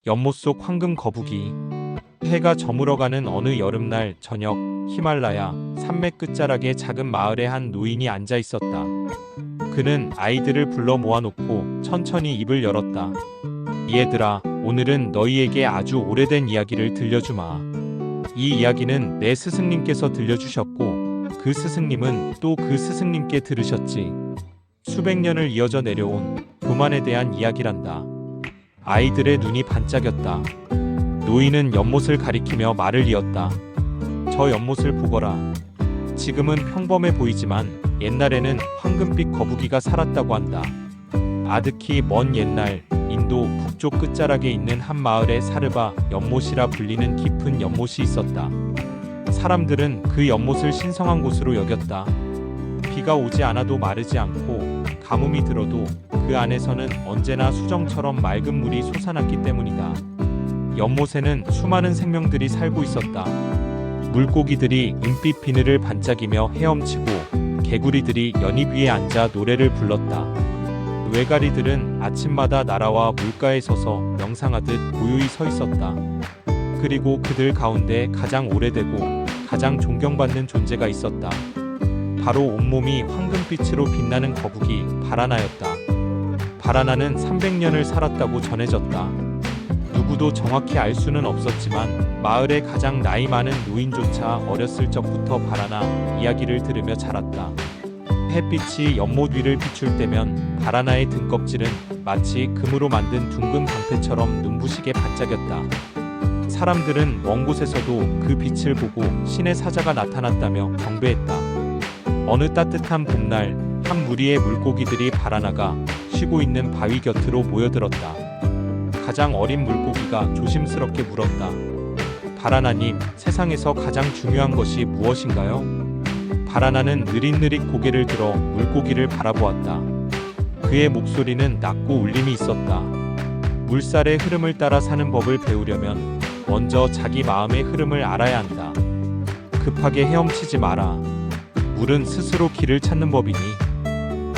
연못 속 황금 거북이. 해가 저물어가는 어느 여름날 저녁, 히말라야 산맥 끝자락에 작은 마을에 한 노인이 앉아 있었다. 그는 아이들을 불러 모아놓고 천천히 입을 열었다. 얘들아, 오늘은 너희에게 아주 오래된 이야기를 들려주마. 이 이야기는 내 스승님께서 들려주셨고, 그 스승님은 또 그 스승님께 들으셨지. 수백 년을 이어져 내려온 교만에 대한 이야기란다. 아이들의 눈이 반짝였다. 노인은 연못을 가리키며 말을 이었다. 저 연못을 보거라. 지금은 평범해 보이지만 옛날에는 황금빛 거북이가 살았다고 한다. 아득히 먼 옛날 인도 북쪽 끝자락에 있는 한 마을에 사르바 연못이라 불리는 깊은 연못이 있었다. 사람들은 그 연못을 신성한 곳으로 여겼다. 비가 오지 않아도 마르지 않고 가뭄이 들어도 그 안에서는 언제나 수정처럼 맑은 물이 솟아났기 때문이다. 연못에는 수많은 생명들이 살고 있었다. 물고기들이 은빛 비늘을 반짝이며 헤엄치고 개구리들이 연잎 위에 앉아 노래를 불렀다. 외가리들은 아침마다 날아와 물가에 서서 명상하듯 고요히 서 있었다. 그리고 그들 가운데 가장 오래되고 가장 존경받는 존재가 있었다. 바로 온몸이 황금빛으로 빛나는 거북이 바라나였다. 바라나는 300년을 살았다고 전해졌다. 누구도 정확히 알 수는 없었지만 마을의 가장 나이 많은 노인조차 어렸을 적부터 바라나 이야기를 들으며 자랐다. 햇빛이 연못 위를 비출 때면 바라나의 등껍질은 마치 금으로 만든 둥근 방패처럼 눈부시게 반짝였다. 사람들은 먼 곳에서도 그 빛을 보고 신의 사자가 나타났다며 경배했다. 어느 따뜻한 봄날 한 무리의 물고기들이 바라나가 쉬고 있는 바위 곁으로 모여들었다. 가장 어린 물고기가 조심스럽게 물었다. 바라나님, 세상에서 가장 중요한 것이 무엇인가요? 바라나는 느릿느릿 고개를 들어 물고기를 바라보았다. 그의 목소리는 낮고 울림이 있었다. 물살의 흐름을 따라 사는 법을 배우려면 먼저 자기 마음의 흐름을 알아야 한다. 급하게 헤엄치지 마라. 물은 스스로 길을 찾는 법이니.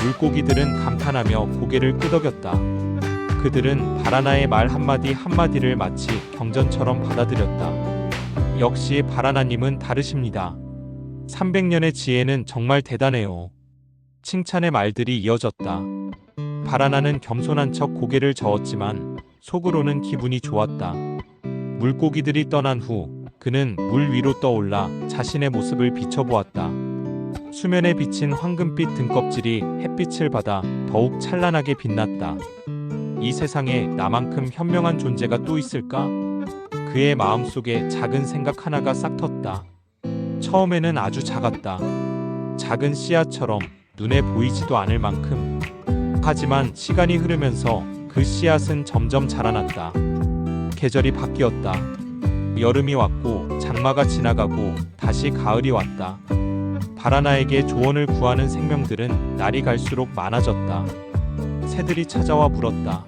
물고기들은 감탄하며 고개를 끄덕였다. 그들은 바라나의 말 한마디 한마디를 마치 경전처럼 받아들였다. 역시 바라나님은 다르십니다. 300년의 지혜는 정말 대단해요. 칭찬의 말들이 이어졌다. 바라나는 겸손한 척 고개를 저었지만 속으로는 기분이 좋았다. 물고기들이 떠난 후 그는 물 위로 떠올라 자신의 모습을 비춰보았다. 수면에 비친 황금빛 등껍질이 햇빛을 받아 더욱 찬란하게 빛났다. 이 세상에 나만큼 현명한 존재가 또 있을까? 그의 마음속에 작은 생각 하나가 싹 텄다. 처음에는 아주 작았다. 작은 씨앗처럼 눈에 보이지도 않을 만큼. 하지만 시간이 흐르면서 그 씨앗은 점점 자라났다. 계절이 바뀌었다. 여름이 왔고 장마가 지나가고 다시 가을이 왔다. 바라나에게 조언을 구하는 생명들은 날이 갈수록 많아졌다. 새들이 찾아와 물었다.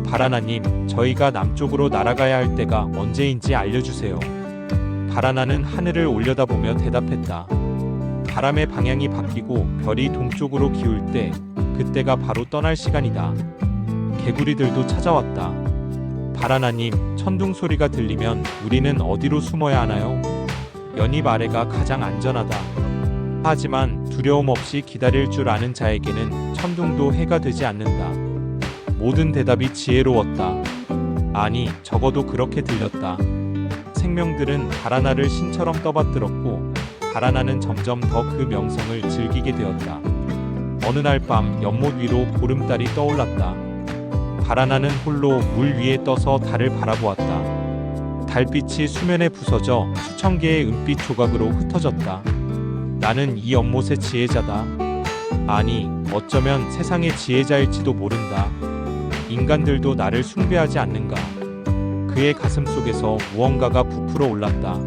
바라나님, 저희가 남쪽으로 날아가야 할 때가 언제인지 알려주세요. 바라나는 하늘을 올려다보며 대답했다. 바람의 방향이 바뀌고 별이 동쪽으로 기울 때, 그때가 바로 떠날 시간이다. 개구리들도 찾아왔다. 바라나님, 천둥 소리가 들리면 우리는 어디로 숨어야 하나요? 연잎 아래가 가장 안전하다. 하지만 두려움 없이 기다릴 줄 아는 자에게는 천둥도 해가 되지 않는다. 모든 대답이 지혜로웠다. 아니, 적어도 그렇게 들렸다. 생명들은 바라나를 신처럼 떠받들었고 바라나는 점점 더 그 명성을 즐기게 되었다. 어느 날 밤 연못 위로 보름달이 떠올랐다. 바라나는 홀로 물 위에 떠서 달을 바라보았다. 달빛이 수면에 부서져 수천 개의 은빛 조각으로 흩어졌다. 나는 이 연못의 지혜자다. 아니, 어쩌면 세상의 지혜자일지도 모른다. 인간들도 나를 숭배하지 않는가. 그의 가슴 속에서 무언가가 부풀어 올랐다.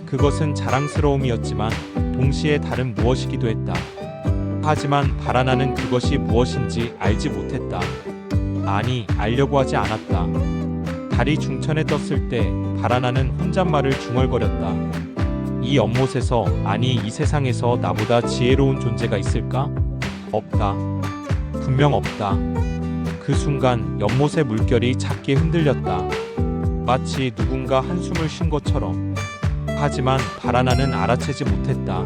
그것은 자랑스러움이었지만 동시에 다른 무엇이기도 했다. 하지만 바라나는 그것이 무엇인지 알지 못했다. 아니, 알려고 하지 않았다. 달이 중천에 떴을 때 바라나는 혼잣말을 중얼거렸다. 이 연못에서, 아니 이 세상에서 나보다 지혜로운 존재가 있을까? 없다. 분명 없다. 그 순간 연못의 물결이 작게 흔들렸다. 마치 누군가 한숨을 쉰 것처럼. 하지만 바라나는 알아채지 못했다.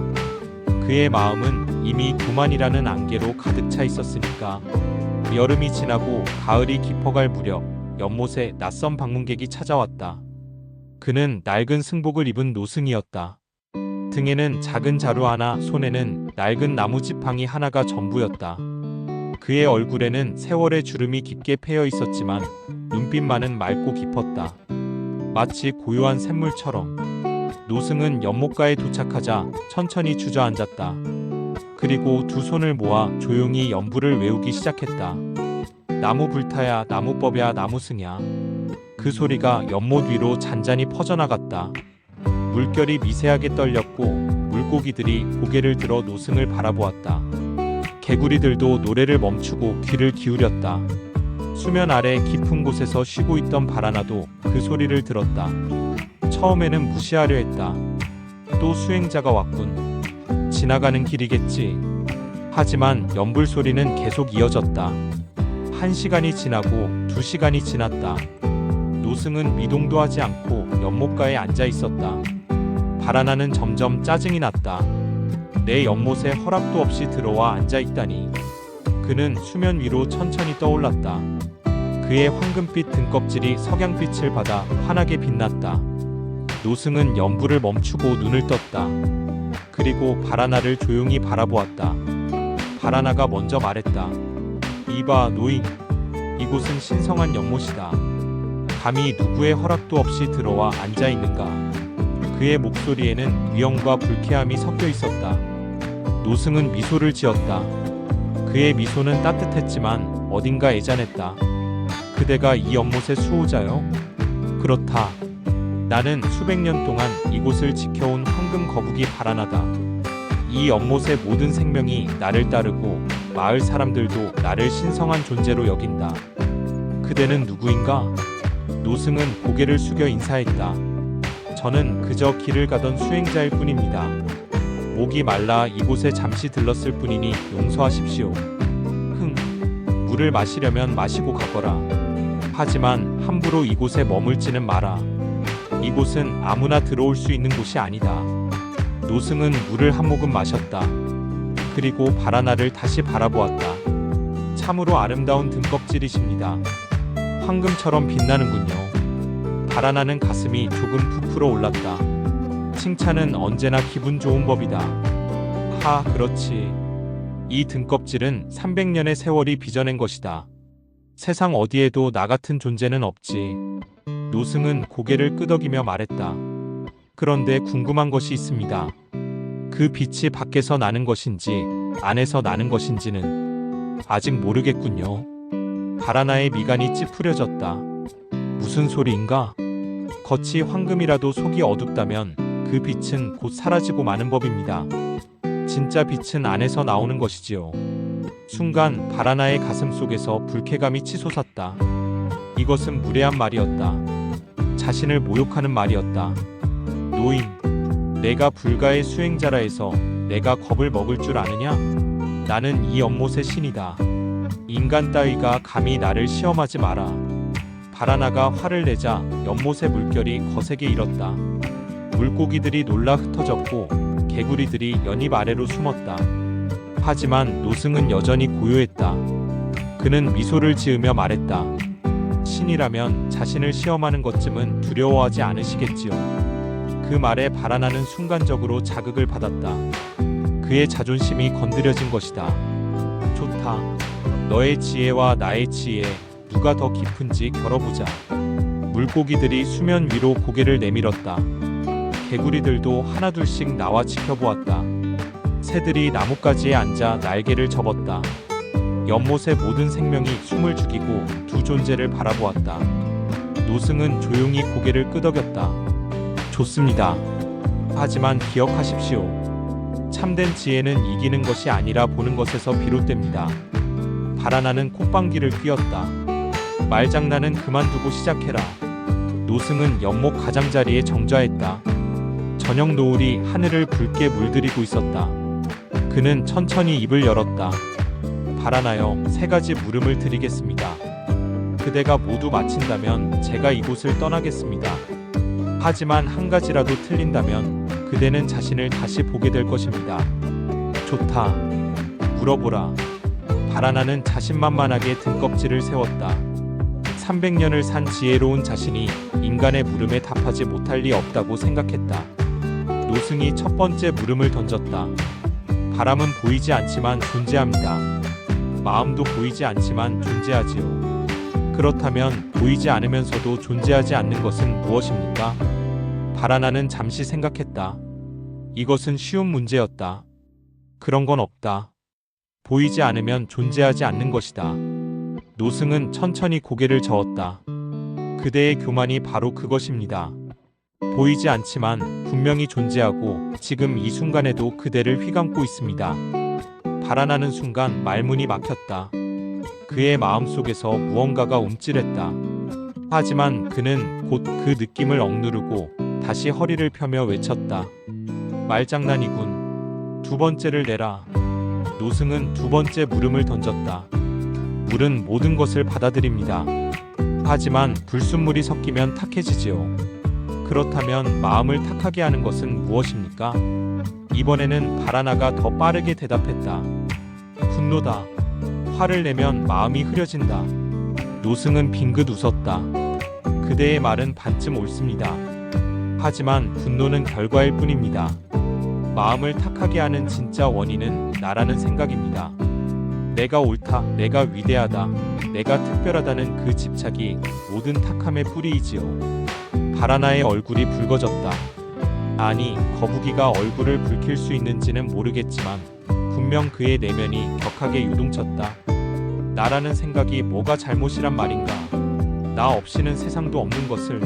그의 마음은 이미 교만이라는 안개로 가득 차 있었으니까. 여름이 지나고 가을이 깊어갈 무렵 연못에 낯선 방문객이 찾아왔다. 그는 낡은 승복을 입은 노승이었다. 등에는 작은 자루 하나, 손에는 낡은 나무 지팡이 하나가 전부였다. 그의 얼굴에는 세월의 주름이 깊게 패여 있었지만 눈빛만은 맑고 깊었다. 마치 고요한 샘물처럼. 노승은 연못가에 도착하자 천천히 주저앉았다. 그리고 두 손을 모아 조용히 연부를 외우기 시작했다. 나무 불타야, 나무 뻗야, 나무승야. 그 소리가 연못 위로 잔잔히 퍼져나갔다. 물결이 미세하게 떨렸고 물고기들이 고개를 들어 노승을 바라보았다. 개구리들도 노래를 멈추고 귀를 기울였다. 수면 아래 깊은 곳에서 쉬고 있던 바라나도 그 소리를 들었다. 처음에는 무시하려 했다. 또 수행자가 왔군. 지나가는 길이겠지. 하지만 연불 소리는 계속 이어졌다. 1시간이 지나고 2시간이 지났다. 노승은 미동도 하지 않고 연못가에 앉아 있었다. 바라나는 점점 짜증이 났다. 내 연못에 허락도 없이 들어와 앉아 있다니. 그는 수면 위로 천천히 떠올랐다. 그의 황금빛 등껍질이 석양빛을 받아 환하게 빛났다. 노승은 연부를 멈추고 눈을 떴다. 그리고 바라나를 조용히 바라보았다. 바라나가 먼저 말했다. 이봐, 노인. 이곳은 신성한 연못이다. 감히 누구의 허락도 없이 들어와 앉아 있는가? 그의 목소리에는 위엄과 불쾌함이 섞여 있었다. 노승은 미소를 지었다. 그의 미소는 따뜻했지만 어딘가 애잔했다. 그대가 이 연못의 수호자요? 그렇다. 나는 수백 년 동안 이곳을 지켜온 황금 거북이 바라나다. 이 연못의 모든 생명이 나를 따르고 마을 사람들도 나를 신성한 존재로 여긴다. 그대는 누구인가? 노승은 고개를 숙여 인사했다. 저는 그저 길을 가던 수행자일 뿐입니다. 목이 말라 이곳에 잠시 들렀을 뿐이니 용서하십시오. 물을 마시려면 마시고 가거라. 하지만 함부로 이곳에 머물지는 마라. 이곳은 아무나 들어올 수 있는 곳이 아니다. 노승은 물을 한 모금 마셨다. 그리고 바라나를 다시 바라보았다. 참으로 아름다운 등껍질이십니다. 황금처럼 빛나는군요. 바라나는 가슴이 조금 부풀어 올랐다. 칭찬은 언제나 기분 좋은 법이다. 하, 그렇지. 이 등껍질은 300년의 세월이 빚어낸 것이다. 세상 어디에도 나 같은 존재는 없지. 노승은 고개를 끄덕이며 말했다. 그런데 궁금한 것이 있습니다. 그 빛이 밖에서 나는 것인지 안에서 나는 것인지는 아직 모르겠군요. 바라나의 미간이 찌푸려졌다. 무슨 소리인가? 겉이 황금이라도 속이 어둡다면 그 빛은 곧 사라지고 마는 법입니다. 진짜 빛은 안에서 나오는 것이지요. 순간 바라나의 가슴 속에서 불쾌감이 치솟았다. 이것은 무례한 말이었다. 자신을 모욕하는 말이었다. 노인, 내가 불가의 수행자라 해서 내가 겁을 먹을 줄 아느냐? 나는 이 연못의 신이다. 인간 따위가 감히 나를 시험하지 마라. 바라나가 화를 내자 연못의 물결이 거세게 일었다. 물고기들이 놀라 흩어졌고 개구리들이 연잎 아래로 숨었다. 하지만 노승은 여전히 고요했다. 그는 미소를 지으며 말했다. 신이라면 자신을 시험하는 것쯤은 두려워하지 않으시겠지요. 그 말에 바라나는 순간적으로 자극을 받았다. 그의 자존심이 건드려진 것이다. 좋다. 너의 지혜와 나의 지혜 누가 더 깊은지 겨뤄보자. 물고기들이 수면 위로 고개를 내밀었다. 개구리들도 하나둘씩 나와 지켜보았다. 새들이 나뭇가지에 앉아 날개를 접었다. 연못의 모든 생명이 숨을 죽이고 두 존재를 바라보았다. 노승은 조용히 고개를 끄덕였다. 좋습니다. 하지만 기억하십시오. 참된 지혜는 이기는 것이 아니라 보는 것에서 비롯됩니다. 바라나는 콧방귀를 뀌었다. 말장난은 그만두고 시작해라. 노승은 연못 가장자리에 정좌했다. 저녁 노을이 하늘을 붉게 물들이고 있었다. 그는 천천히 입을 열었다. 바라나여, 3가지 물음을 드리겠습니다. 그대가 모두 마친다면 제가 이곳을 떠나겠습니다. 하지만 한 가지라도 틀린다면 그대는 자신을 다시 보게 될 것입니다. 좋다. 물어보라. 바라나는 자신만만하게 등껍질을 세웠다. 300년을 산 지혜로운 자신이 인간의 물음에 답하지 못할 리 없다고 생각했다. 노승이 첫 번째 물음을 던졌다. 바람은 보이지 않지만 존재합니다. 마음도 보이지 않지만 존재하지요. 그렇다면 보이지 않으면서도 존재하지 않는 것은 무엇입니까? 바라나는 잠시 생각했다. 이것은 쉬운 문제였다. 그런 건 없다. 보이지 않으면 존재하지 않는 것이다. 노승은 천천히 고개를 저었다. 그대의 교만이 바로 그것입니다. 보이지 않지만 분명히 존재하고 지금 이 순간에도 그대를 휘감고 있습니다. 바라나는 순간 말문이 막혔다. 그의 마음속에서 무언가가 움찔했다. 하지만 그는 곧 그 느낌을 억누르고 다시 허리를 펴며 외쳤다. 말장난이군. 두 번째를 내라. 노승은 두 번째 물음을 던졌다. 물은 모든 것을 받아들입니다. 하지만 불순물이 섞이면 탁해지지요. 그렇다면 마음을 탁하게 하는 것은 무엇입니까? 이번에는 바라나가 더 빠르게 대답했다. 분노다. 화를 내면 마음이 흐려진다. 노승은 빙긋 웃었다. 그대의 말은 반쯤 옳습니다. 하지만 분노는 결과일 뿐입니다. 마음을 탁하게 하는 진짜 원인은 나라는 생각입니다. 내가 옳다, 내가 위대하다, 내가 특별하다는 그 집착이 모든 탁함의 뿌리이지요. 바라나의 얼굴이 붉어졌다. 아니, 거북이가 얼굴을 붉힐 수 있는지는 모르겠지만 분명 그의 내면이 격하게 요동쳤다. 나라는 생각이 뭐가 잘못이란 말인가? 나 없이는 세상도 없는 것을.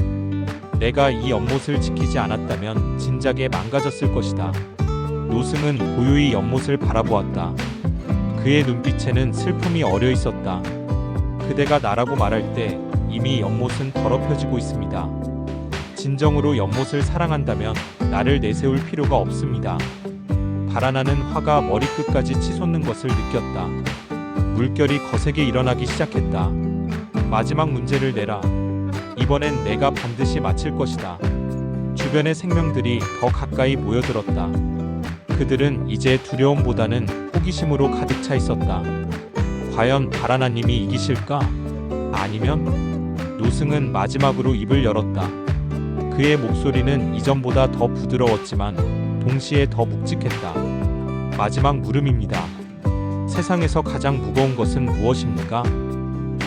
내가 이 연못을 지키지 않았다면 진작에 망가졌을 것이다. 노승은 고요히 연못을 바라보았다. 그의 눈빛에는 슬픔이 어려 있었다. 그대가 나라고 말할 때 이미 연못은 더럽혀지고 있습니다. 진정으로 연못을 사랑한다면 나를 내세울 필요가 없습니다. 바라나는 화가 머리끝까지 치솟는 것을 느꼈다. 물결이 거세게 일어나기 시작했다. 마지막 문제를 내라. 이번엔 내가 반드시 맞힐 것이다. 주변의 생명들이 더 가까이 모여들었다. 그들은 이제 두려움보다는 호기심으로 가득 차 있었다. 과연 바라나님이 이기실까? 아니면? 노승은 마지막으로 입을 열었다. 그의 목소리는 이전보다 더 부드러웠지만 동시에 더 묵직했다. 마지막 물음입니다. 세상에서 가장 무거운 것은 무엇입니까?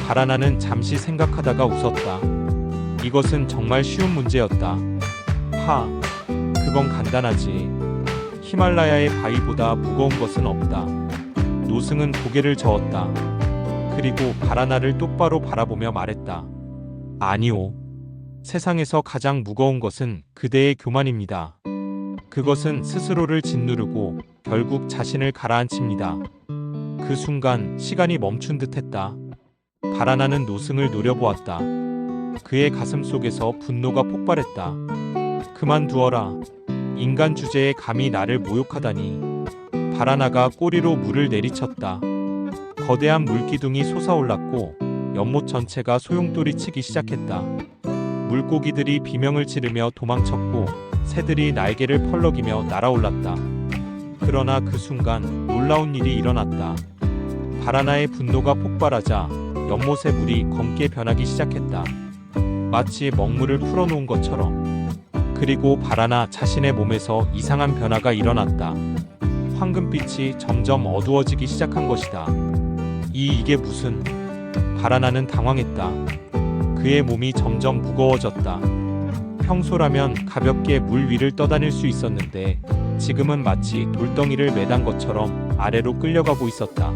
바라나는 잠시 생각하다가 웃었다. 이것은 정말 쉬운 문제였다. 그건 간단하지. 히말라야의 바위보다 무거운 것은 없다. 노승은 고개를 저었다. 그리고 바라나를 똑바로 바라보며 말했다. 아니오. 세상에서 가장 무거운 것은 그대의 교만입니다. 그것은 스스로를 짓누르고 결국 자신을 가라앉힙니다. 그 순간 시간이 멈춘 듯했다. 바라나는 노승을 노려보았다. 그의 가슴 속에서 분노가 폭발했다. 그만두어라. 인간 주제에 감히 나를 모욕하다니. 바라나가 꼬리로 물을 내리쳤다. 거대한 물기둥이 솟아올랐고 연못 전체가 소용돌이 치기 시작했다. 물고기들이 비명을 지르며 도망쳤고 새들이 날개를 펄럭이며 날아올랐다. 그러나 그 순간 놀라운 일이 일어났다. 바라나의 분노가 폭발하자 연못의 물이 검게 변하기 시작했다. 마치 먹물을 풀어놓은 것처럼. 그리고 바라나 자신의 몸에서 이상한 변화가 일어났다. 황금빛이 점점 어두워지기 시작한 것이다. 이게 무슨... 바라나는 당황했다. 그의 몸이 점점 무거워졌다. 평소라면 가볍게 물 위를 떠다닐 수 있었는데 지금은 마치 돌덩이를 매단 것처럼 아래로 끌려가고 있었다.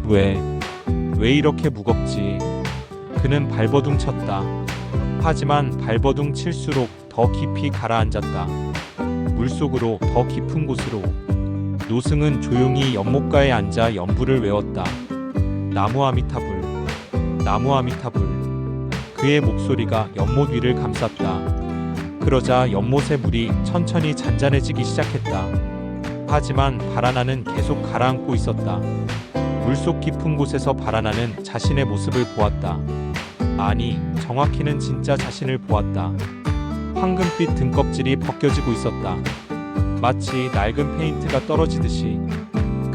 왜 이렇게 무겁지? 그는 발버둥 쳤다. 하지만 발버둥 칠수록 더 깊이 가라앉았다. 물속으로, 더 깊은 곳으로. 노승은 조용히 연못가에 앉아 연부를 외웠다. 나무 아미타불, 나무 아미타불. 그의 목소리가 연못 위를 감쌌다. 그러자 연못의 물이 천천히 잔잔해지기 시작했다. 하지만 바라나는 계속 가라앉고 있었다. 물속 깊은 곳에서 바라나는 자신의 모습을 보았다. 아니, 정확히는 진짜 자신을 보았다. 황금빛 등껍질이 벗겨지고 있었다. 마치 낡은 페인트가 떨어지듯이.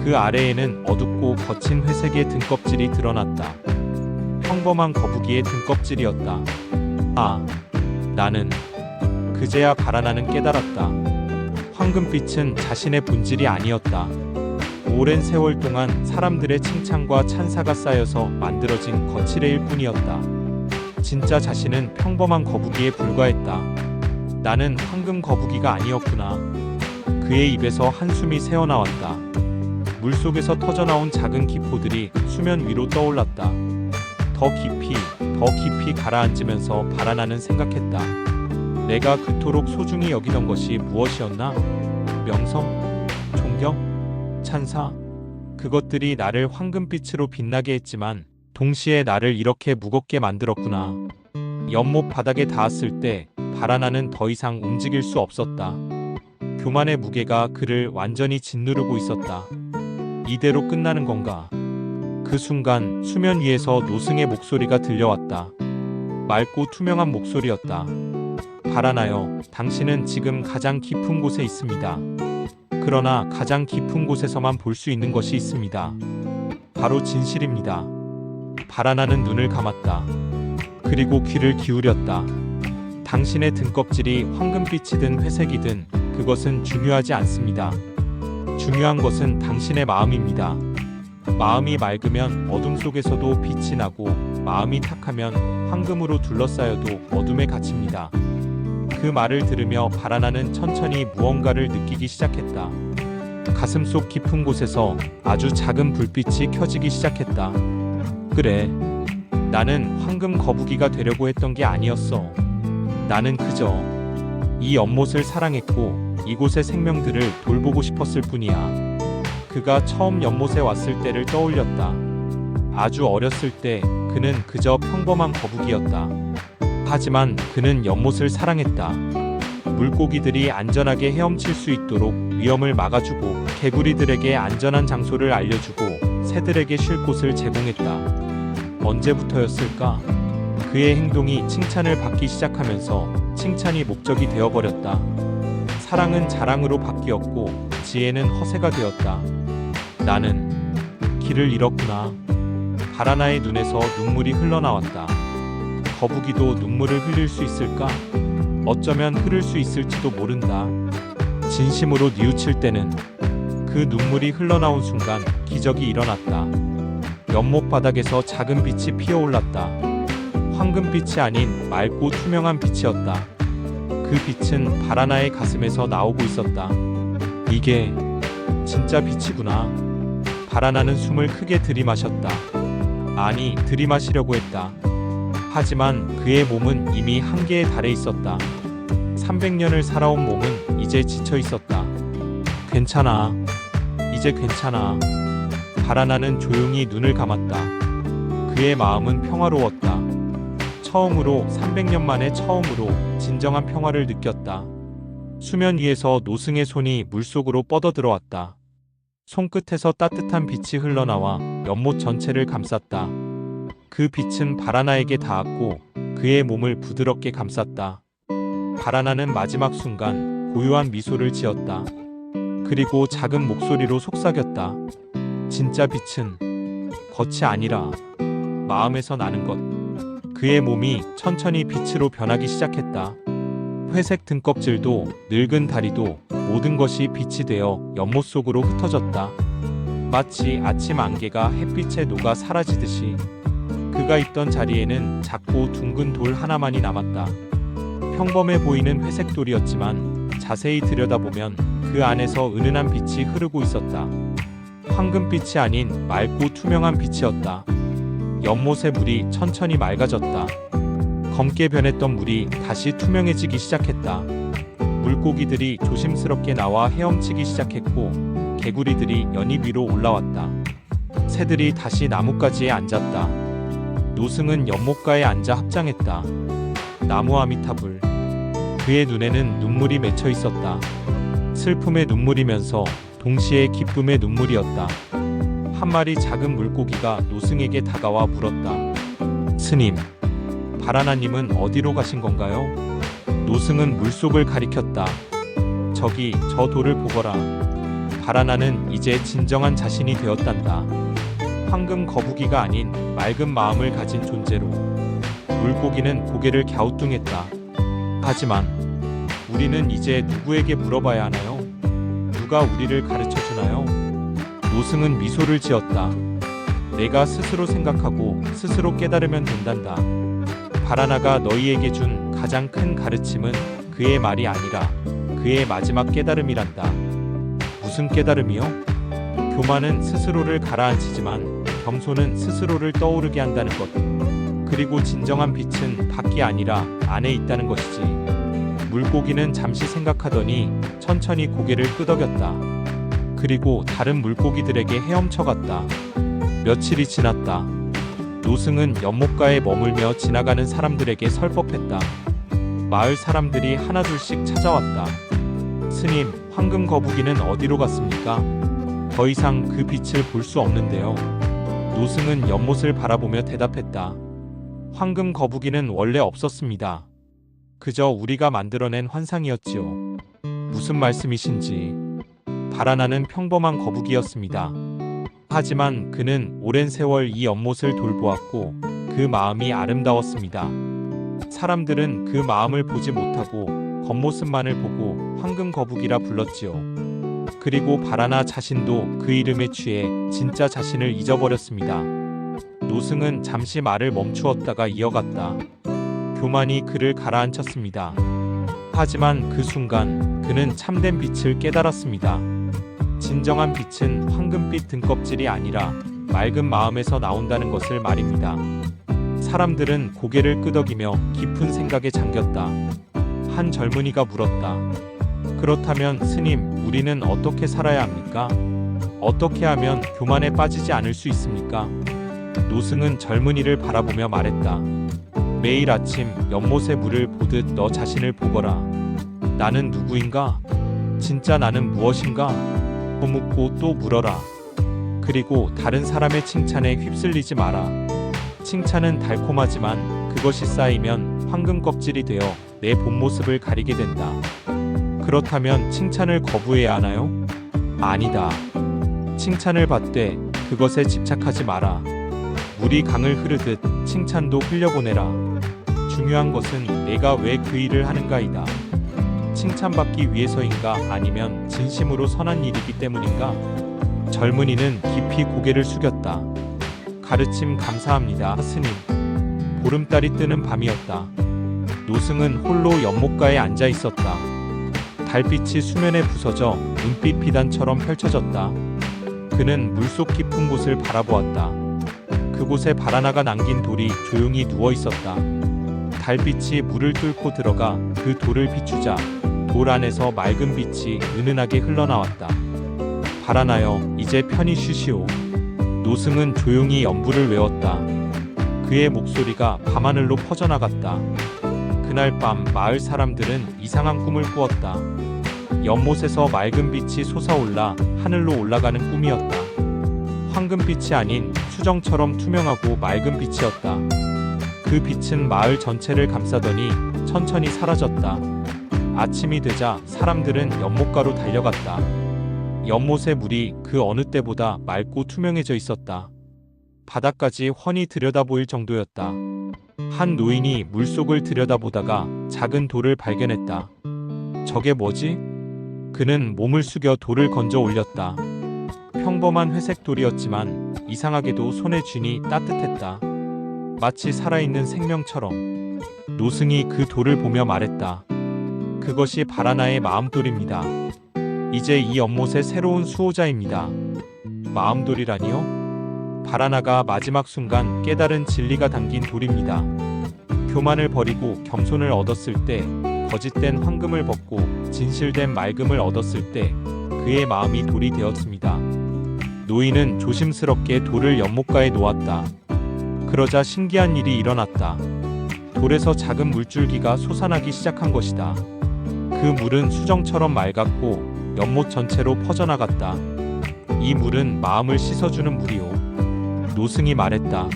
그 아래에는 어둡고 거친 회색의 등껍질이 드러났다. 평범한 거북이의 등껍질이었다. 아, 나는 그제야 바라나는 깨달았다. 황금빛은 자신의 본질이 아니었다. 오랜 세월 동안 사람들의 칭찬과 찬사가 쌓여서 만들어진 거칠애일 뿐이었다. 진짜 자신은 평범한 거북이에 불과했다. 나는 황금 거북이가 아니었구나. 그의 입에서 한숨이 새어나왔다. 물속에서 터져나온 작은 기포들이 수면 위로 떠올랐다. 더 깊이 가라앉으면서 바라나는 생각했다. 내가 그토록 소중히 여기던 것이 무엇이었나? 명성? 존경? 찬사? 그것들이 나를 황금빛으로 빛나게 했지만 동시에 나를 이렇게 무겁게 만들었구나. 연못 바닥에 닿았을 때 바라나는 더 이상 움직일 수 없었다. 교만의 무게가 그를 완전히 짓누르고 있었다. 이대로 끝나는 건가? 그 순간 수면 위에서 노승의 목소리가 들려왔다. 맑고 투명한 목소리였다. 바라나여, 당신은 지금 가장 깊은 곳에 있습니다. 그러나 가장 깊은 곳에서만 볼 수 있는 것이 있습니다. 바로 진실입니다. 바라나는 눈을 감았다. 그리고 귀를 기울였다. 당신의 등껍질이 황금빛이든 회색이든 그것은 중요하지 않습니다. 중요한 것은 당신의 마음입니다. 마음이 맑으면 어둠 속에서도 빛이 나고 마음이 탁하면 황금으로 둘러싸여도 어둠에 갇힙니다. 그 말을 들으며 바라나는 천천히 무언가를 느끼기 시작했다. 가슴속 깊은 곳에서 아주 작은 불빛이 켜지기 시작했다. 그래, 나는 황금 거북이가 되려고 했던 게 아니었어. 나는 그저 이 연못을 사랑했고 이곳의 생명들을 돌보고 싶었을 뿐이야. 그가 처음 연못에 왔을 때를 떠올렸다. 아주 어렸을 때 그는 그저 평범한 거북이였다. 하지만 그는 연못을 사랑했다. 물고기들이 안전하게 헤엄칠 수 있도록 위험을 막아주고 개구리들에게 안전한 장소를 알려주고 새들에게 쉴 곳을 제공했다. 언제부터였을까? 그의 행동이 칭찬을 받기 시작하면서 칭찬이 목적이 되어버렸다. 사랑은 자랑으로 바뀌었고 지혜는 허세가 되었다. 나는 길을 잃었구나. 바라나의 눈에서 눈물이 흘러나왔다. 거북이도 눈물을 흘릴 수 있을까? 어쩌면 흐를 수 있을지도 모른다. 진심으로 뉘우칠 때는 그 눈물이 흘러나온 순간 기적이 일어났다. 연못 바닥에서 작은 빛이 피어올랐다. 황금빛이 아닌 맑고 투명한 빛이었다. 그 빛은 바라나의 가슴에서 나오고 있었다. 이게 진짜 빛이구나. 바라나는 숨을 크게 들이마셨다. 아니, 들이마시려고 했다. 하지만 그의 몸은 이미 한계에 달해 있었다. 300년을 살아온 몸은 이제 지쳐 있었다. 괜찮아. 이제 괜찮아. 바라나는 조용히 눈을 감았다. 그의 마음은 평화로웠다. 처음으로 300년 만에 처음으로 진정한 평화를 느꼈다. 수면 위에서 노승의 손이 물속으로 뻗어들어왔다. 손끝에서 따뜻한 빛이 흘러나와 연못 전체를 감쌌다. 그 빛은 바라나에게 닿았고 그의 몸을 부드럽게 감쌌다. 바라나는 마지막 순간 고요한 미소를 지었다. 그리고 작은 목소리로 속삭였다. 진짜 빛은 겉이 아니라 마음에서 나는 것. 그의 몸이 천천히 빛으로 변하기 시작했다. 회색 등껍질도 늙은 다리도 모든 것이 빛이 되어 연못 속으로 흩어졌다. 마치 아침 안개가 햇빛에 녹아 사라지듯이. 그가 있던 자리에는 작고 둥근 돌 하나만이 남았다. 평범해 보이는 회색 돌이었지만 자세히 들여다보면 그 안에서 은은한 빛이 흐르고 있었다. 황금빛이 아닌 맑고 투명한 빛이었다. 연못의 물이 천천히 맑아졌다. 검게 변했던 물이 다시 투명해지기 시작했다. 물고기들이 조심스럽게 나와 헤엄치기 시작했고 개구리들이 연잎 위로 올라왔다. 새들이 다시 나뭇가지에 앉았다. 노승은 연못가에 앉아 합장했다. 나무 아미타불. 그의 눈에는 눈물이 맺혀 있었다. 슬픔의 눈물이면서 동시에 기쁨의 눈물이었다. 한 마리 작은 물고기가 노승에게 다가와 물었다. 스님, 바라나님은 어디로 가신 건가요? 노승은 물속을 가리켰다. 저기 저 돌을 보거라. 바라나는 이제 진정한 자신이 되었단다. 황금 거북이가 아닌 맑은 마음을 가진 존재로. 물고기는 고개를 갸우뚱했다. 하지만 우리는 이제 누구에게 물어봐야 하나요? 누가 우리를 가르쳐 주나요? 노승은 미소를 지었다. 내가 스스로 생각하고 스스로 깨달으면 된단다. 바라나가 너희에게 준 가장 큰 가르침은 그의 말이 아니라 그의 마지막 깨달음이란다. 무슨 깨달음이요? 교만은 스스로를 가라앉히지만 겸손은 스스로를 떠오르게 한다는 것. 그리고 진정한 빛은 밖이 아니라 안에 있다는 것이지. 물고기는 잠시 생각하더니 천천히 고개를 끄덕였다. 그리고 다른 물고기들에게 헤엄쳐갔다. 며칠이 지났다. 노승은 연못가에 머물며 지나가는 사람들에게 설법했다. 마을 사람들이 하나둘씩 찾아왔다. 스님, 황금 거북이는 어디로 갔습니까? 더 이상 그 빛을 볼 수 없는데요. 노승은 연못을 바라보며 대답했다. 황금 거북이는 원래 없었습니다. 그저 우리가 만들어낸 환상이었지요. 무슨 말씀이신지. 바라나는 평범한 거북이였습니다. 하지만 그는 오랜 세월 이 연못을 돌보았고 그 마음이 아름다웠습니다. 사람들은 그 마음을 보지 못하고 겉모습만을 보고 황금 거북이라 불렀지요. 그리고 바라나 자신도 그 이름에 취해 진짜 자신을 잊어버렸습니다. 노승은 잠시 말을 멈추었다가 이어갔다. 교만이 그를 가라앉혔습니다. 하지만 그 순간 그는 참된 빛을 깨달았습니다. 진정한 빛은 황금빛 등껍질이 아니라 맑은 마음에서 나온다는 것을 말입니다. 사람들은 고개를 끄덕이며 깊은 생각에 잠겼다. 한 젊은이가 물었다. 그렇다면 스님, 우리는 어떻게 살아야 합니까? 어떻게 하면 교만에 빠지지 않을 수 있습니까? 노승은 젊은이를 바라보며 말했다. 매일 아침 연못의 물을 보듯 너 자신을 보거라. 나는 누구인가? 진짜 나는 무엇인가? 또 묻고 또 물어라. 그리고 다른 사람의 칭찬에 휩쓸리지 마라. 칭찬은 달콤하지만 그것이 쌓이면 황금 껍질이 되어 내 본 모습을 가리게 된다. 그렇다면 칭찬을 거부해야 하나요? 아니다. 칭찬을 받되 그것에 집착하지 마라. 물이 강을 흐르듯 칭찬도 흘려보내라. 중요한 것은 내가 왜 그 일을 하는가이다. 칭찬받기 위해서인가 아니면 진심으로 선한 일이기 때문인가? 젊은이는 깊이 고개를 숙였다. 가르침 감사합니다, 스님. 보름달이 뜨는 밤이었다. 노승은 홀로 연못가에 앉아 있었다. 달빛이 수면에 부서져 은빛 비단처럼 펼쳐졌다. 그는 물속 깊은 곳을 바라보았다. 그곳에 바라나가 남긴 돌이 조용히 누워 있었다. 달빛이 물을 뚫고 들어가 그 돌을 비추자 돌 안에서 맑은 빛이 은은하게 흘러나왔다. 바라나여, 이제 편히 쉬시오. 노승은 조용히 연부를 외웠다. 그의 목소리가 밤하늘로 퍼져나갔다. 그날 밤 마을 사람들은 이상한 꿈을 꾸었다. 연못에서 맑은 빛이 솟아올라 하늘로 올라가는 꿈이었다. 황금빛이 아닌 수정처럼 투명하고 맑은 빛이었다. 그 빛은 마을 전체를 감싸더니 천천히 사라졌다. 아침이 되자 사람들은 연못가로 달려갔다. 연못의 물이 그 어느 때보다 맑고 투명해져 있었다. 바닥까지 훤히 들여다보일 정도였다. 한 노인이 물속을 들여다보다가 작은 돌을 발견했다. 저게 뭐지? 그는 몸을 숙여 돌을 건져 올렸다. 평범한 회색 돌이었지만 이상하게도 손에 쥐니 따뜻했다. 마치 살아있는 생명처럼. 노승이 그 돌을 보며 말했다. 그것이 바라나의 마음돌입니다. 이제 이 연못의 새로운 수호자입니다. 마음돌이라니요? 바라나가 마지막 순간 깨달은 진리가 담긴 돌입니다. 교만을 버리고 겸손을 얻었을 때, 거짓된 황금을 벗고 진실된 맑음을 얻었을 때 그의 마음이 돌이 되었습니다. 노인은 조심스럽게 돌을 연못가에 놓았다. 그러자 신기한 일이 일어났다. 돌에서 작은 물줄기가 솟아나기 시작한 것이다. 그 물은 수정처럼 맑았고 연못 전체로 퍼져나갔다. 이 물은 마음을 씻어주는 물이요. 노승이 말했다.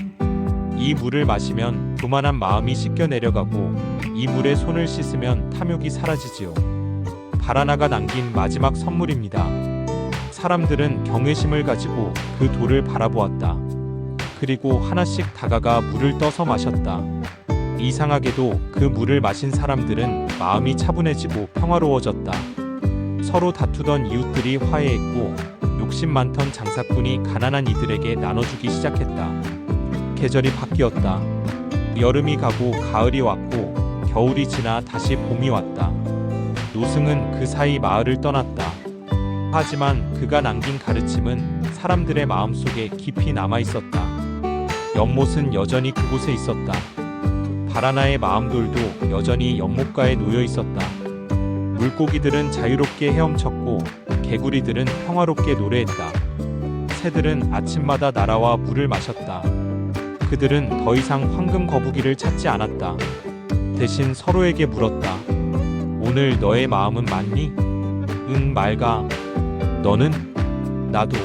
이 물을 마시면 교만한 마음이 씻겨 내려가고 이 물에 손을 씻으면 탐욕이 사라지지요. 바라나가 남긴 마지막 선물입니다. 사람들은 경외심을 가지고 그 돌을 바라보았다. 그리고 하나씩 다가가 물을 떠서 마셨다. 이상하게도 그 물을 마신 사람들은 마음이 차분해지고 평화로워졌다. 서로 다투던 이웃들이 화해했고 욕심 많던 장사꾼이 가난한 이들에게 나눠주기 시작했다. 계절이 바뀌었다. 여름이 가고 가을이 왔고 겨울이 지나 다시 봄이 왔다. 노승은 그 사이 마을을 떠났다. 하지만 그가 남긴 가르침은 사람들의 마음속에 깊이 남아 있었다. 연못은 여전히 그곳에 있었다. 바라나의 마음돌도 여전히 연못가에 놓여 있었다. 물고기들은 자유롭게 헤엄쳤고 개구리들은 평화롭게 노래했다. 새들은 아침마다 날아와 물을 마셨다. 그들은 더 이상 황금 거북이를 찾지 않았다. 대신 서로에게 물었다. 오늘 너의 마음은 맞니? 응, 맑아. 너는? 나도.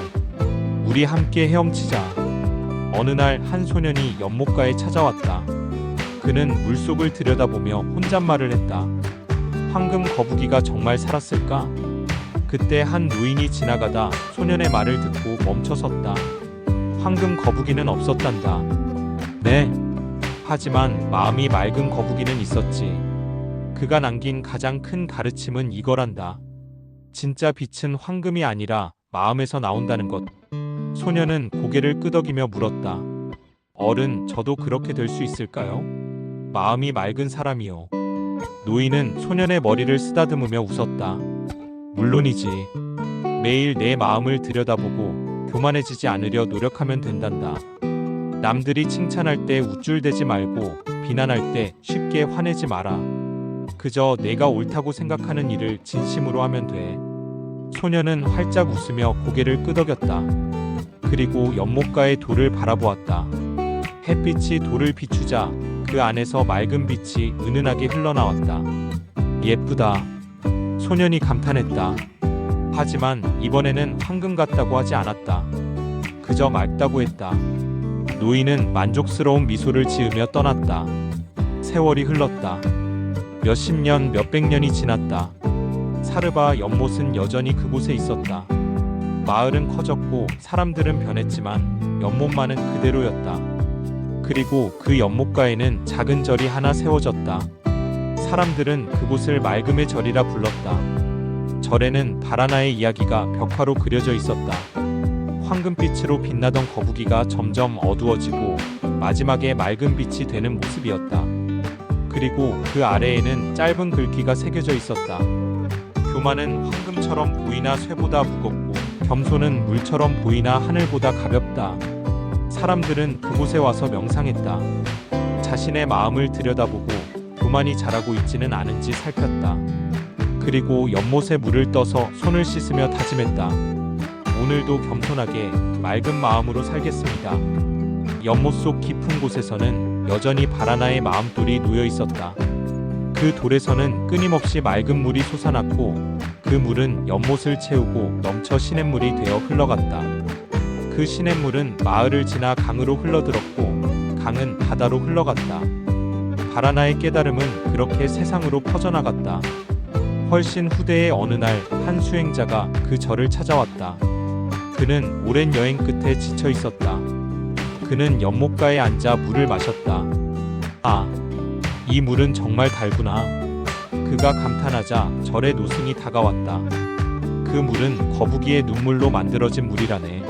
우리 함께 헤엄치자. 어느 날 한 소년이 연못가에 찾아왔다. 그는 물속을 들여다보며 혼잣말을 했다. 황금 거북이가 정말 살았을까? 그때 한 노인이 지나가다 소년의 말을 듣고 멈춰섰다. 황금 거북이는 없었단다. 네. 하지만 마음이 맑은 거북이는 있었지. 그가 남긴 가장 큰 가르침은 이거란다. 진짜 빛은 황금이 아니라 마음에서 나온다는 것. 소년은 고개를 끄덕이며 물었다. 어른, 저도 그렇게 될 수 있을까요? 마음이 맑은 사람이요. 노인은 소년의 머리를 쓰다듬으며 웃었다. 물론이지. 매일 내 마음을 들여다보고 교만해지지 않으려 노력하면 된단다. 남들이 칭찬할 때 우쭐대지 말고 비난할 때 쉽게 화내지 마라. 그저 내가 옳다고 생각하는 일을 진심으로 하면 돼. 소년은 활짝 웃으며 고개를 끄덕였다. 그리고 연못가의 돌을 바라보았다. 햇빛이 돌을 비추자 그 안에서 맑은 빛이 은은하게 흘러나왔다. 예쁘다. 소년이 감탄했다. 하지만 이번에는 황금 같다고 하지 않았다. 그저 맑다고 했다. 노인은 만족스러운 미소를 지으며 떠났다. 세월이 흘렀다. 몇십 년, 몇백 년이 지났다. 사르바 연못은 여전히 그곳에 있었다. 마을은 커졌고 사람들은 변했지만 연못만은 그대로였다. 그리고 그 연못가에는 작은 절이 하나 세워졌다. 사람들은 그곳을 맑음의 절이라 불렀다. 절에는 바라나의 이야기가 벽화로 그려져 있었다. 황금빛으로 빛나던 거북이가 점점 어두워지고 마지막에 맑은 빛이 되는 모습이었다. 그리고 그 아래에는 짧은 글귀가 새겨져 있었다. 교만은 황금처럼 보이나 쇠보다 무겁고 겸손은 물처럼 보이나 하늘보다 가볍다. 사람들은 그곳에 와서 명상했다. 자신의 마음을 들여다보고 교만이 자라고 있지는 않은지 살폈다. 그리고 연못에 물을 떠서 손을 씻으며 다짐했다. 오늘도 겸손하게 맑은 마음으로 살겠습니다. 연못 속 깊은 곳에서는 여전히 바라나의 마음돌이 놓여 있었다. 그 돌에서는 끊임없이 맑은 물이 솟아났고 그 물은 연못을 채우고 넘쳐 시냇물이 되어 흘러갔다. 그 시냇물은 마을을 지나 강으로 흘러들었고 강은 바다로 흘러갔다. 바라나의 깨달음은 그렇게 세상으로 퍼져나갔다. 훨씬 후대의 어느 날 한 수행자가 그 절을 찾아왔다. 그는 오랜 여행 끝에 지쳐 있었다. 그는 연못가에 앉아 물을 마셨다. 아, 이 물은 정말 달구나. 그가 감탄하자 절의 노승이 다가왔다. 그 물은 거북이의 눈물로 만들어진 물이라네.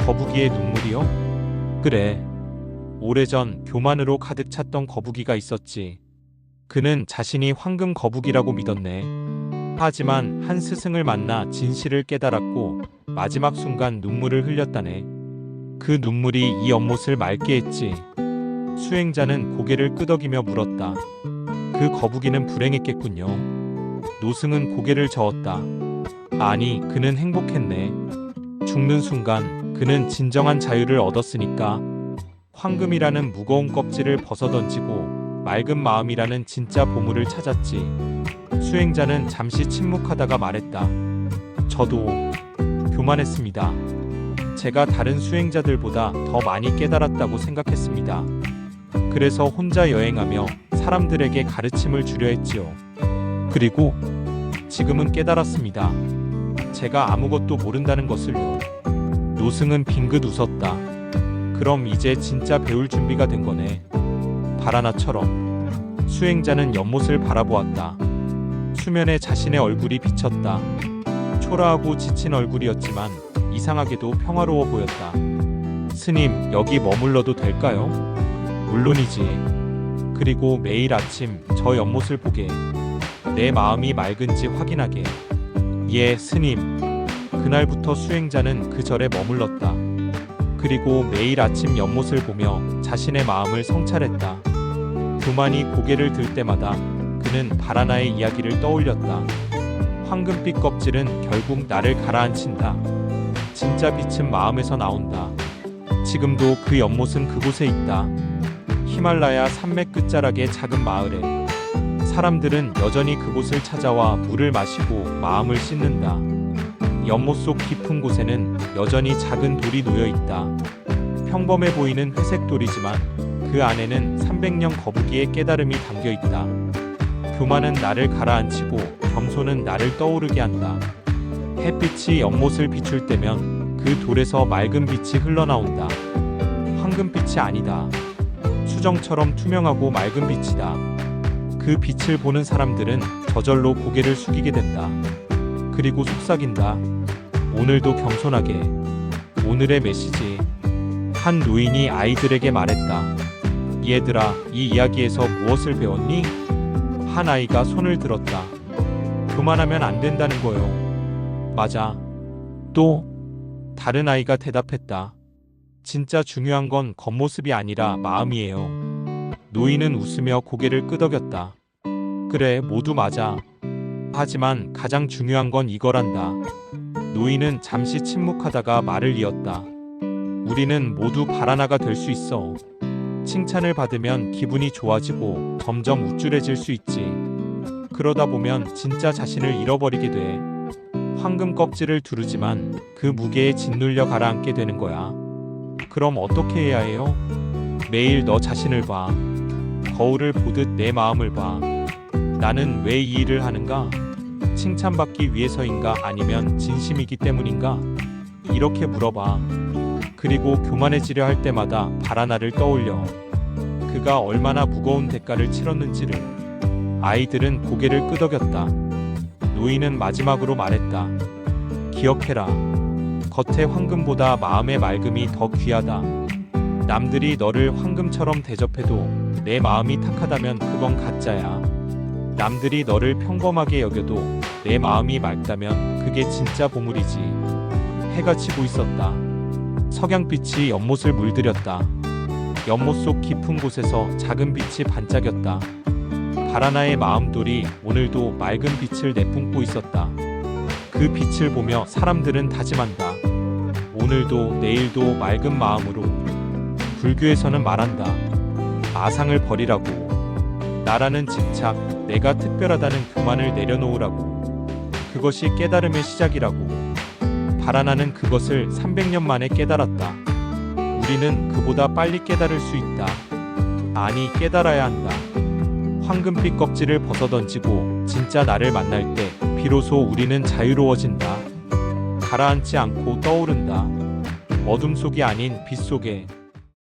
거북이의 눈물이요? 그래. 오래전 교만으로 가득 찼던 거북이가 있었지. 그는 자신이 황금 거북이라고 믿었네. 하지만 한 스승을 만나 진실을 깨달았고 마지막 순간 눈물을 흘렸다네. 그 눈물이 이 연못을 맑게 했지. 수행자는 고개를 끄덕이며 물었다. 그 거북이는 불행했겠군요. 노승은 고개를 저었다. 아니, 그는 행복했네. 죽는 순간 그는 진정한 자유를 얻었으니까. 황금이라는 무거운 껍질을 벗어던지고 맑은 마음이라는 진짜 보물을 찾았지. 수행자는 잠시 침묵하다가 말했다. 저도 교만했습니다. 제가 다른 수행자들보다 더 많이 깨달았다고 생각했습니다. 그래서 혼자 여행하며 사람들에게 가르침을 주려 했지요. 그리고 지금은 깨달았습니다. 제가 아무것도 모른다는 것을요. 노승은 빙긋 웃었다. 그럼 이제 진짜 배울 준비가 된 거네. 바라나처럼. 수행자는 연못을 바라보았다. 수면에 자신의 얼굴이 비쳤다. 초라하고 지친 얼굴이었지만 이상하게도 평화로워 보였다. 스님, 여기 머물러도 될까요? 물론이지. 그리고 매일 아침 저 연못을 보게. 내 마음이 맑은지 확인하게. 예, 스님. 그날부터 수행자는 그 절에 머물렀다. 그리고 매일 아침 연못을 보며 자신의 마음을 성찰했다. 교만이 고개를 들 때마다 그는 바라나의 이야기를 떠올렸다. 황금빛 껍질은 결국 나를 가라앉힌다. 진짜 빛은 마음에서 나온다. 지금도 그 연못은 그곳에 있다. 히말라야 산맥 끝자락의 작은 마을에 사람들은 여전히 그곳을 찾아와 물을 마시고 마음을 씻는다. 연못 속 깊은 곳에는 여전히 작은 돌이 놓여 있다. 평범해 보이는 회색 돌이지만 그 안에는 300년 거북이의 깨달음이 담겨 있다. 교만은 나를 가라앉히고 겸손은 나를 떠오르게 한다. 햇빛이 연못을 비출 때면 그 돌에서 맑은 빛이 흘러나온다. 황금빛이 아니다. 수정처럼 투명하고 맑은 빛이다. 그 빛을 보는 사람들은 저절로 고개를 숙이게 된다. 그리고 속삭인다. 오늘도 겸손하게. 오늘의 메시지. 한 노인이 아이들에게 말했다. 얘들아, 이 이야기에서 무엇을 배웠니? 한 아이가 손을 들었다. 교만하면 안 된다는 거요. 맞아. 또 다른 아이가 대답했다. 진짜 중요한 건 겉모습이 아니라 마음이에요. 노인은 웃으며 고개를 끄덕였다. 그래, 모두 맞아. 하지만 가장 중요한 건 이거란다. 노인은 잠시 침묵하다가 말을 이었다. 우리는 모두 바라나가 될 수 있어. 칭찬을 받으면 기분이 좋아지고 점점 우쭐해질 수 있지. 그러다 보면 진짜 자신을 잃어버리게 돼. 황금 껍질을 두르지만 그 무게에 짓눌려 가라앉게 되는 거야. 그럼 어떻게 해야 해요? 매일 너 자신을 봐. 거울을 보듯 내 마음을 봐. 나는 왜 이 일을 하는가? 칭찬받기 위해서인가? 아니면 진심이기 때문인가? 이렇게 물어봐. 그리고 교만해지려 할 때마다 바라나를 떠올려. 그가 얼마나 무거운 대가를 치렀는지를. 아이들은 고개를 끄덕였다. 노인은 마지막으로 말했다. 기억해라. 겉의 황금보다 마음의 맑음이 더 귀하다. 남들이 너를 황금처럼 대접해도 내 마음이 탁하다면 그건 가짜야. 남들이 너를 평범하게 여겨도 내 마음이 맑다면 그게 진짜 보물이지. 해가 지고 있었다. 석양빛이 연못을 물들였다. 연못 속 깊은 곳에서 작은 빛이 반짝였다. 바라나의 마음돌이 오늘도 맑은 빛을 내뿜고 있었다. 그 빛을 보며 사람들은 다짐한다. 오늘도 내일도 맑은 마음으로. 불교에서는 말한다. 아상을 버리라고. 나라는 집착, 내가 특별하다는 교만을 내려놓으라고. 그것이 깨달음의 시작이라고. 바라나는 그것을 300년 만에 깨달았다. 우리는 그보다 빨리 깨달을 수 있다. 아니, 깨달아야 한다. 황금빛 껍질을 벗어던지고 진짜 나를 만날 때 비로소 우리는 자유로워진다. 가라앉지 않고 떠오른다. 어둠 속이 아닌 빛 속에.